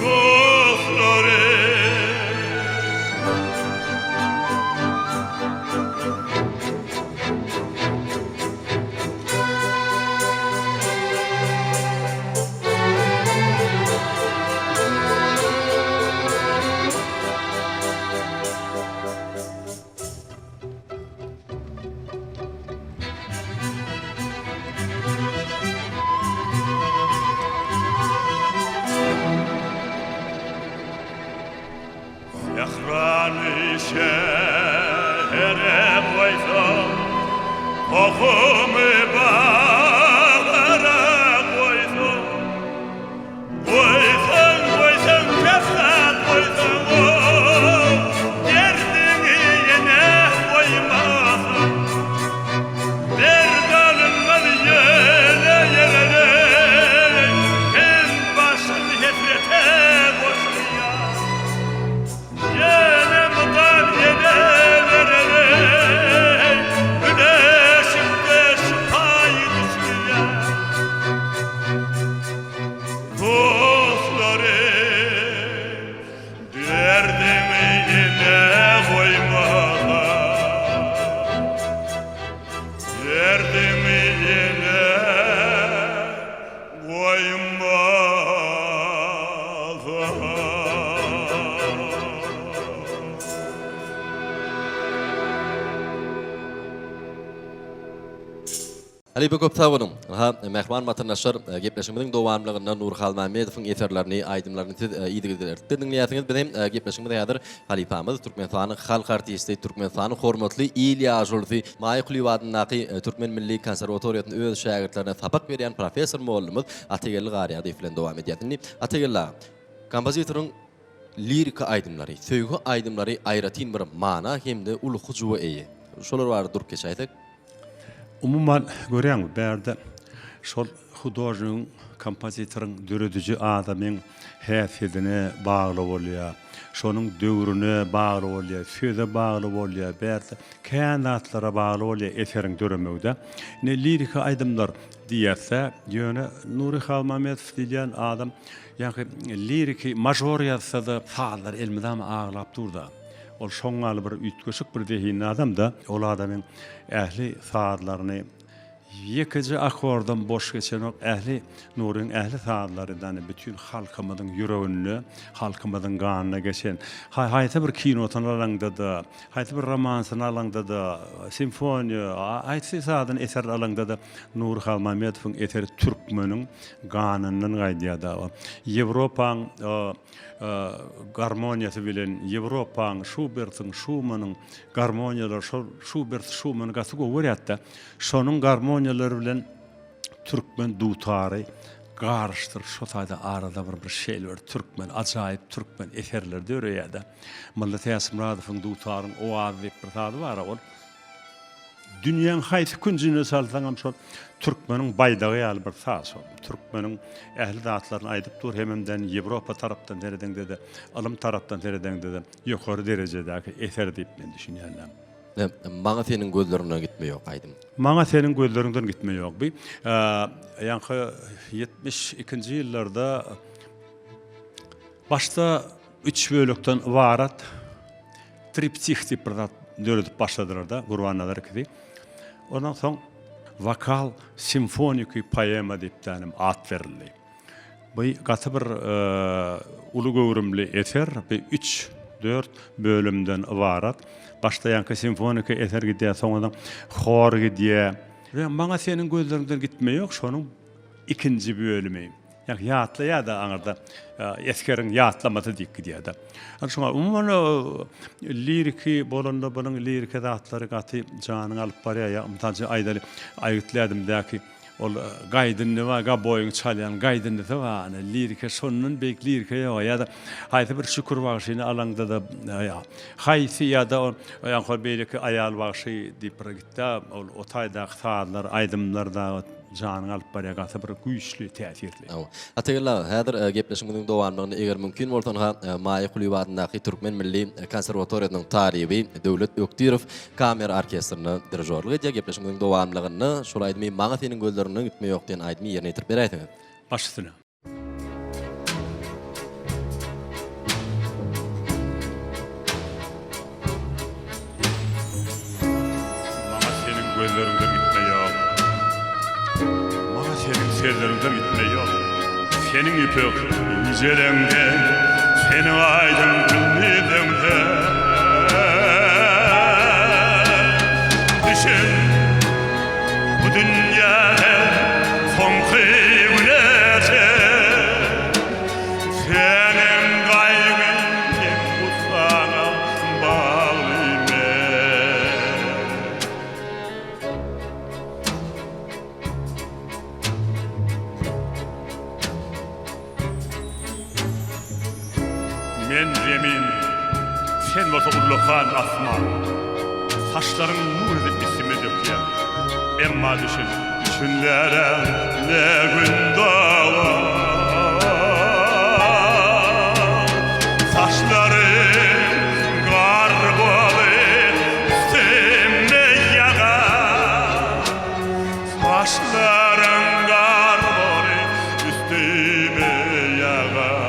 G: Dostları Yahranı şehre koysam, kokumu bağlara koysam. Koysam, koysam, kefsat koysam, derdini yine koymasam. Derdanım var yele yele, en başın hesrete koşuyor. Yine mutan yine verele, güneşimde şu
A: Ali bu köp sağolun. Ha mehman vatandaşlar gepleşigimiň dowamlygynda Nury Halmämmedowyň eserlerini, aýdymlaryny ýygydylar. Dinleýäsiňiz bilen gepleşigimizde ýadyr halifamyz Türkmenistanyň halk artisti, Türkmenistanyň hormatly İlya Jolfi, Maýy Kulýwadynyň Türkmen Milli Konserwatoriýatynyň öz şagirdlerine sabak berýän professor mollumyz Ategelli Garyady bilen dowam edýär. Ategella, kompozitoriň lirika aýdymlary, söýgü aýdymlary aýratyn bir mana hemde uluky juwa eýi. Şolar bar durup geçäýdik.
H: Umuman görýäňmi bärde şol hudojuň, kompozitoriň, dörediji adamyň häsiýetine bagly bolýar. Şonuň döwrüne bagly bolýar, söze bagly bolýar, bärde kainatlara bagly bolýar eseriň döremegde. Ne lirika aýdymlar diýerse, ýöne Nury Halmämmedow diýen adam ýa-ni liriki major ýazsa da faýlar elmidam aglap durda. Ol şoňaly bir ütgeşik bir dehin adam da ol adamyň ähli saatlaryny ýekiji akordan boş geçen ok ähli Nuryň ähli saatlarydan bütün halkymyzyň ýüregine, halkymyzyň ganyna geçen haýta bir kinotan alanda da, haýta bir romansyn alanda da, simfoniýa, aýtsy saatyn eser alanda da Nury Halmämmedowyň eseri türkmeniň ganynyň gaýdýada. Ýewropaň garmoniýasy bilen Ýewropaň, Schubertyň, Schumanyň garmoniýalary Schubert, Schumann gasy görýärdi. Şonuň garmoniýalary bilen türkmen dutary garşdyr. Şo taýda arada bir şeýler türkmen, ajaýyp türkmen eserler döreýärdi. Mulla Täsimirodowyň dutaryň owazy bir taýdy bar ol. Dünýäň haýsy künjine salsaňam şol türkmeniň baýdagy ýaly bir saz ol. Türkmeniň ähli zatlaryny aýdyp dur hemden Ýewropa tarapdan dereden dedi, alym tarapdan dereden dedi. Ýokary derejedäki eser diýip men düşünýärem.
A: Maňa seniň gözlerinden gitme ýok aýdym.
H: Maňa seniň gözlerinden gitme ýok. Bu ýa-ni 72-nji ýyllarda başda 3 bölekden ibarat triptih diýip bir zat döredip başladylar da Gurbannalar kidi. Ondan soň vokal simfonik poema diýip tänim at berildi. Bu gaty bir uly göwrümli eser, 3-4 bölümden ibarat. Başta ýa-ni simfonik eser gidýär, soňradan hor gidýär. Maňa seniň gözlerinden gitme ýok, şonuň ikinji bölümi. Ýa-ni ýatla ýa-da aňarda eskeriň ýatlamasy diýip gidýär. Şoňa umuman liriki bolanda bunyň lirika zatlary gaty janyň alyp barýar. Ýa-ni aýdaly aýytladym däki ol gaýdynny we gaboýuň çalýan gaýdynny we lirika şonun beýik lirika ýa-da haýsy bir şükür bagşyny alanda da haýsy ýa-da ýa-ni beýleki aýal bagşy diýip gitdi. Ol o taýda saatlar, aýdymlarda janyň alyp barýar gaty bir güýçli täsirli.
A: Ategella, häzir gepleşigimiň dowamlygyny eger mümkin bolsa Maýy Kulýwadynyň Türkmen Milli Konserwatoriýatynyň taryby Döwlet Ökdirow kamera orkestrine dirijorlyk edýär. Gepleşigimiň dowamlygyny şol aýdymy maňa seniň gözlerinden gitme ýok diýen aýdymy ýerine ýetirip berýärsiňiz.
H: Başysyna. Maňa seniň gözlerinden gitme ýok. Senin sözlerinden gitme ýok. Senin ipek nicelemde, seni aydın günlüğümde. Düşün bu dünyada son kıymete. Senin gaybın kim bu sana bağlıyım. Men zemin, sen bolsa ullukan asman. Saçların nur edip isimi dökýär. Emma düşün, düşünlere ne gün dağlar. Saçların gar boly üstüme ýagar. Saçların gar boly üstüme ýagar.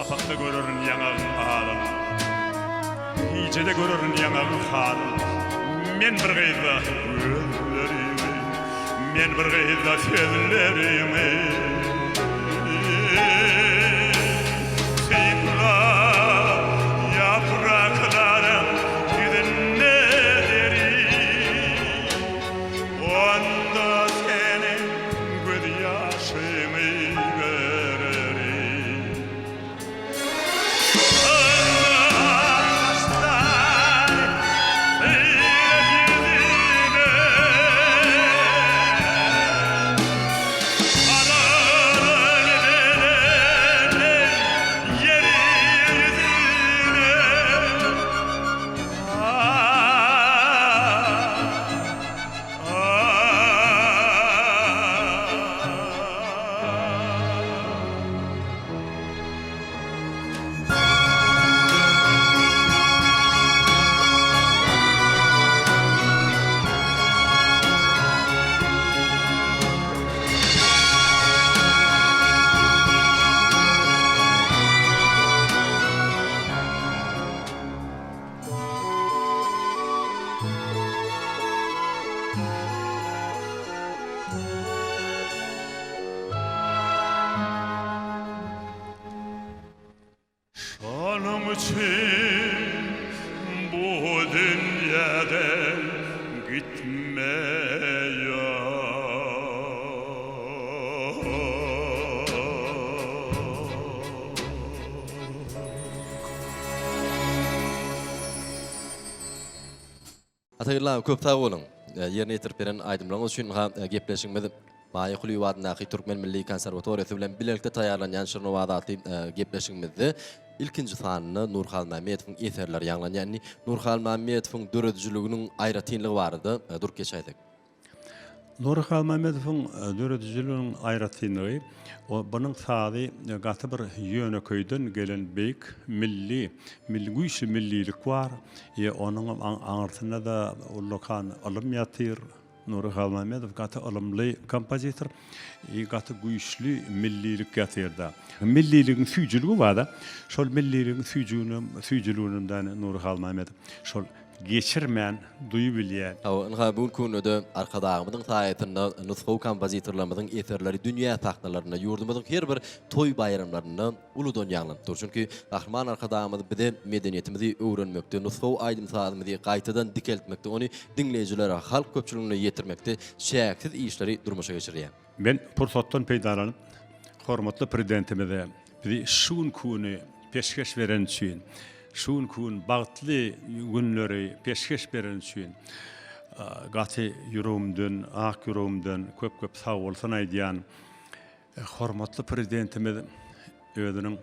G: Şafakta görürün yanağın ağrın, icede görürün yanağın harın. Men bir gıyda gözlerimi, men bir gıyda sözlerimi. Seyitla yapraklarım gidinne derim. Onda senin göz yaşımı veririm. Onun için bu dünyadan gitme ya.
A: Ataylar köp sağ olun. Yerine yetirip beren aydımlarınız üçün gepleşigimiz Maýa Kulýewadynaky Türkmen Milli Konserwatoriýasy bilen birlikde taýýarlanýan Şirin owadaty gepleşigimizde ilkinji sanyny Nury Halmämmedowyň eserleri ýanglanýan. Nury Halmämmedowyň döredijilигiniň aýratynlygy bardy. Dur geçäýdik.
H: Nury Halmämmedowyň döredijiligiň aýratynlygy o bunyň sady gaty bir ýöneköýden gelen beýik milli güýçli millilik bar. Onuň aňartynda da ullukan alym ýatyr. Nury Halmämmedow gaty alymly kompozitor, gaty güýçli millilik ýatyrda. Milliligiň süýjüligi barda. Şol milliligiň süýjüligininden Nury Halmämmedow şol geçirmän duýu bilýär.
A: Bu kunde arkadağımyň taýatynda nusxaw kompozitorlarymyň eserleri dünýä tahtalaryna, ýurdumyň her bir toý bayramlaryna uludan ýanglanýar. Çünki Gahryman arkadağymyz bize medeniýetimizi öwrenmekde, nusxaw aýdym saatymyzy gaýtadan dikeltmekde, ony dinleýijilere, halk köpçüligine ýetirmekde şäksiz işleri durmuşa geçirýär.
H: Ben pursatdan peýdalanyp hormatly prezidentimize bizi şuň kuny peşkeş beren üçin şuň kun bagtly günleri peşkeş beren üçin gaty ýüregimden, ak ýüregimden köp sag bolsun aýdýan hormatly prezidentimiz özüniň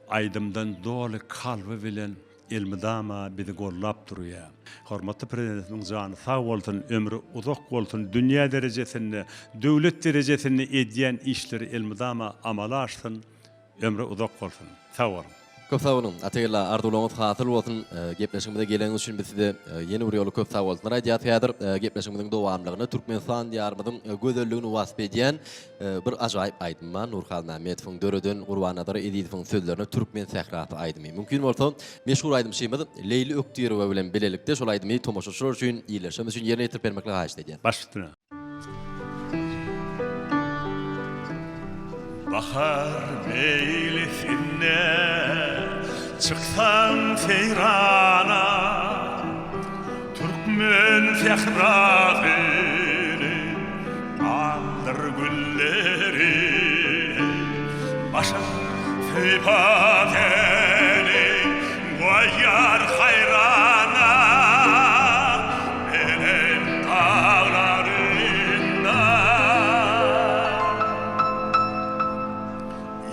H: aýdymdan doly kalby bilen elmidama bizi gollap durýar. Hormatly prezidentimiň jany sag bolsun, ömrü uzak bolsun, dünýä derejesinde, döwlet derejesinde edýän işleri elmidama amala aşsyn, ömrü uzak bolsun. Sag bolun.
A: Köp sağ olun. Ataylar arzularınız hatırlı olsun. Gepleşigimize geleniňiz üçin biz size yeni bir ýoly köp sağ bolsunlar aýdýar. Gepleşigimiziň dowamlygyny Türkmenistan ýarymyzyň gözelligini wasp edýän bir ajaýyp aýdym var. Nury Halmämmedowyň döreden Gurbanadar Ediýewiň sözlerini türkmen sähraty aýdymy. Mümkin bolsa meşhur aýdym şeýmiz Leyli Ökdiýerowa bilen bilelikde şol aýdymy tomoşaçylar üçin iýleşmemiz üçin ýerine ýetirip bermekle haýyş edýär.
H: Başlygyna.
G: Bahar meylisinde çıksan seyrana, Türkmen fehratini andır gülleri, başa seyfateni koyar hayrana, belen dağlarında.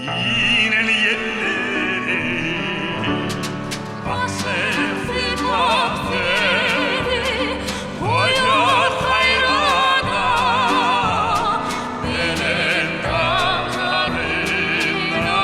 G: Yineli yerleri bahsefli bahsedi koyar hayrana belen dağlarına.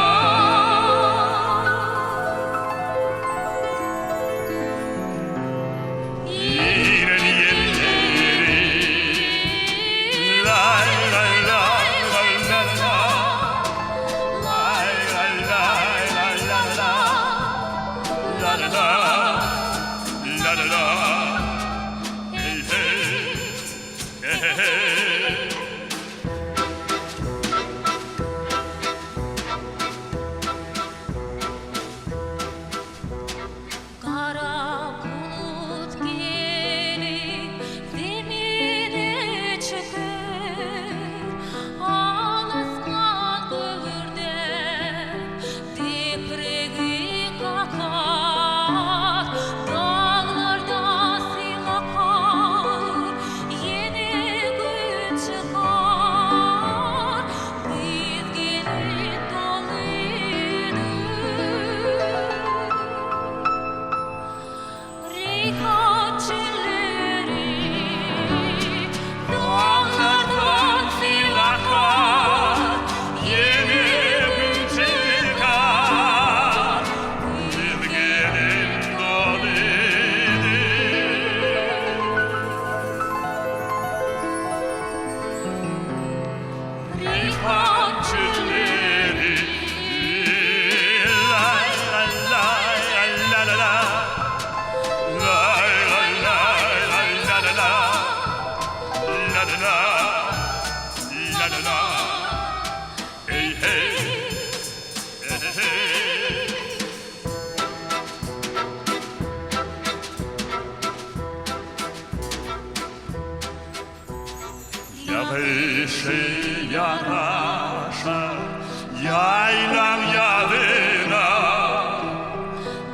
G: Yaylan yadına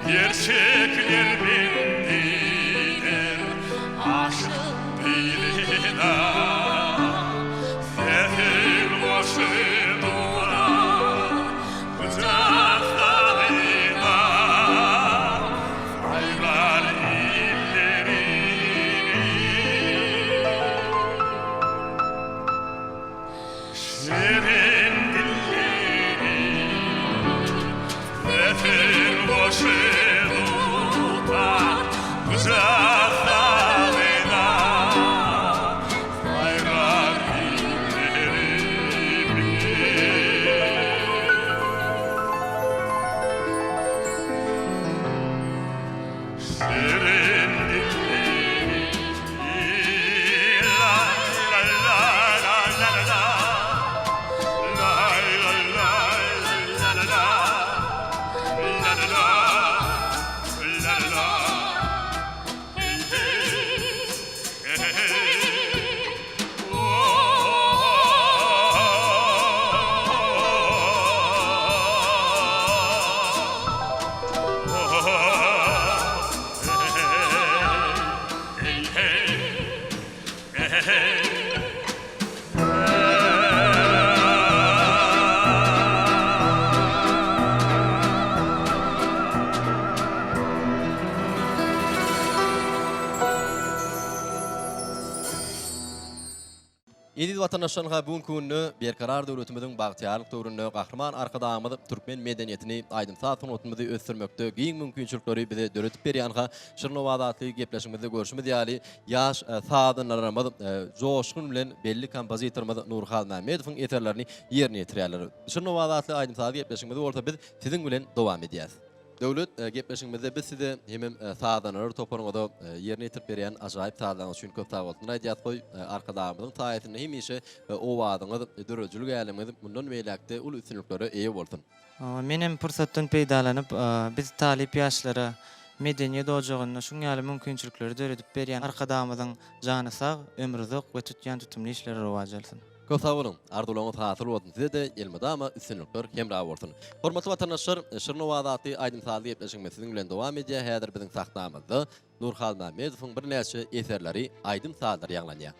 G: gerçekler bindiler aşk bilina zehir başı duvar kucaklarına aylar illeri Şirin dilleri zehir başı duvar kucaklarına aylar illeri Şirin dilleri la la la la la la la la la la la la la la la hey hey
A: Ediz vatandaşlarına bugün günü berkarar döwletimiziň bagtyarlyk döwründe gahryman arkadamyzy türkmen medeniýetini aýdymsat sunatmyzy ösdürmekde giň mümkinçilikleri bize döretip berýänha Şirin owadatly gepleşigimizde görüşmez ýaly ýaş saadynlarymyz joşgun bilen belli kompozitorymyz Nury Halmämmedowyň eserlerini ýerine ýetirýärler. Şirin owadatly aýdymsat gepleşigimizde orta biz siziň bilen dowam edýäs. Döwlet gepleşigimizde biz size hemem saadanyr toparmada ýerine ýetirip berýän ajaýyp saadanyň üçin köp sag bolsun. Raýat goý arkadamyzyň taýatyny hemişe owadyňyz döredijiligi ýalymy mundan beýlekde ul üstünlikleri eýe bolsun.
C: Menem pursatdan peýdalanyp biz talip ýaşlara medeniýet ojagyna şuň ýaly mümkinçilikleri döredip berýän arkadamyzyň jany sag, ömrü uzak we tutýan tutumly işleri rowajalsyn.
A: Köp sag bolun. Ardulyňyz hasyl bolsun. Size de elmedama üstünlikler hemra bolsun. Hormatly watandaşlar, Şirin owadatly aýdymsat gepleşigimiz siziň bilen dowam edýär. Häzir biziň sahnamyzda Nury Halmämmedowyň bir näçe eserleri aýdymsatlar ýanglanýar.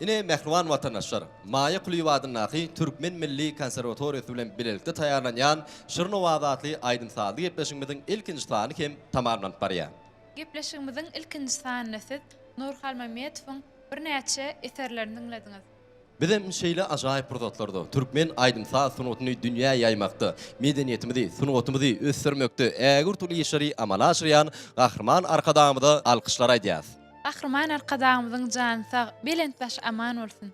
A: Ine mehruan vatandaşlar, Maya Kulüwadynyň Türkmen Milli Konserwatoriýasy bilen birlikde taýarlanýan Şirin owazy aýdym sady gepleşigimiziň ilkinji sany hem tamamlanıp barýar.
B: Gepleşigimiziň ilkinji sanyny siz Nury Halmämmedowyň bir näçe eserlerini dinlediňiz.
A: Bizim şeýle ajaýyp prodatlarda Türkmen aýdym sady sunutyny dünýä ýaýmakda, medeniýetimizi, sunutymyzy ösdürmekde ägir türlü işleri amala aşyrýan gahrman arkadamyza alkyşlar aýdýas.
B: Gahrman arkadamyzyň jany sag, belentbaş aman bolsun.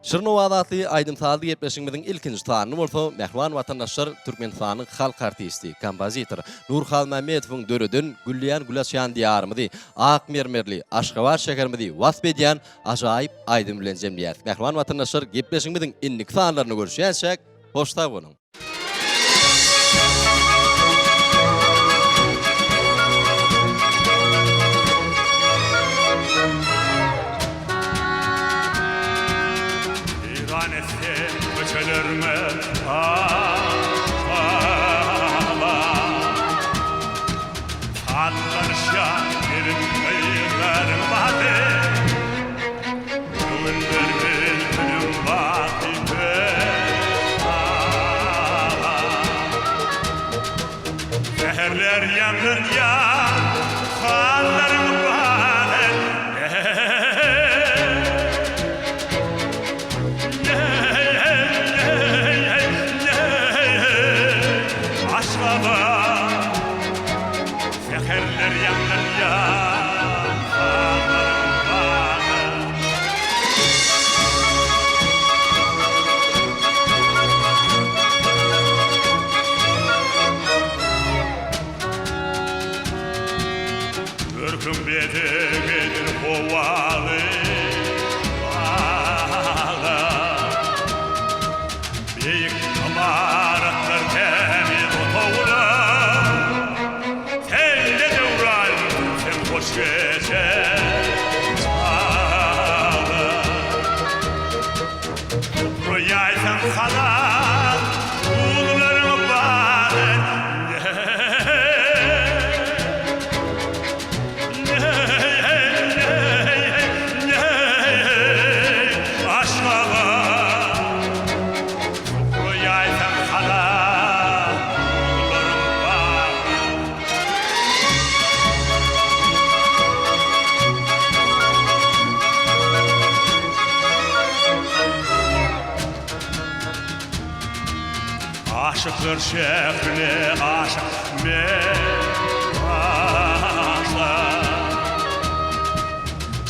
A: Şirin owazy aýdym sady gepleşigimiziň ilkinji sanyny bolsa, mehruan watandaşlar Türkmenistanyň halk artisti, kompozitor Nury Halmämmedowyň döredin güllýän gülaşýan diýarymyzy, ak mermerli, Aşgabat şekerimizi wasp edýän ajaýyp aýdym bilen jemleýär. Mehruan watandaşlar gepleşigimiziň innik sanlaryny görüşýänsek, hoşta bolun.
G: Köçelerime Anlarşan yerim kayırlarım vade Gönüller gülüm vakite Seherler yangın ya Hallarım vade Örküm bedegedir kovalı Büyük amaratlar temiz otoğula Telde devran sen hoş gece Rüyaysan kalan Uğurlarım bari Aşıklar şehrine aşık mevazlar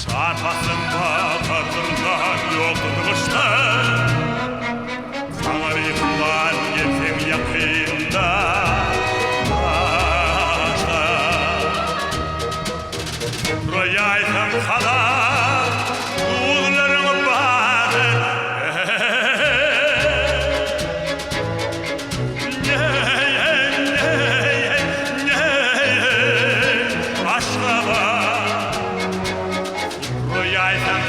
G: Çarpasın bakırlar yolun kışlar Kanariflar yetim yakında Rüyaysan kalan Uğurlarım vardır Rüyaysan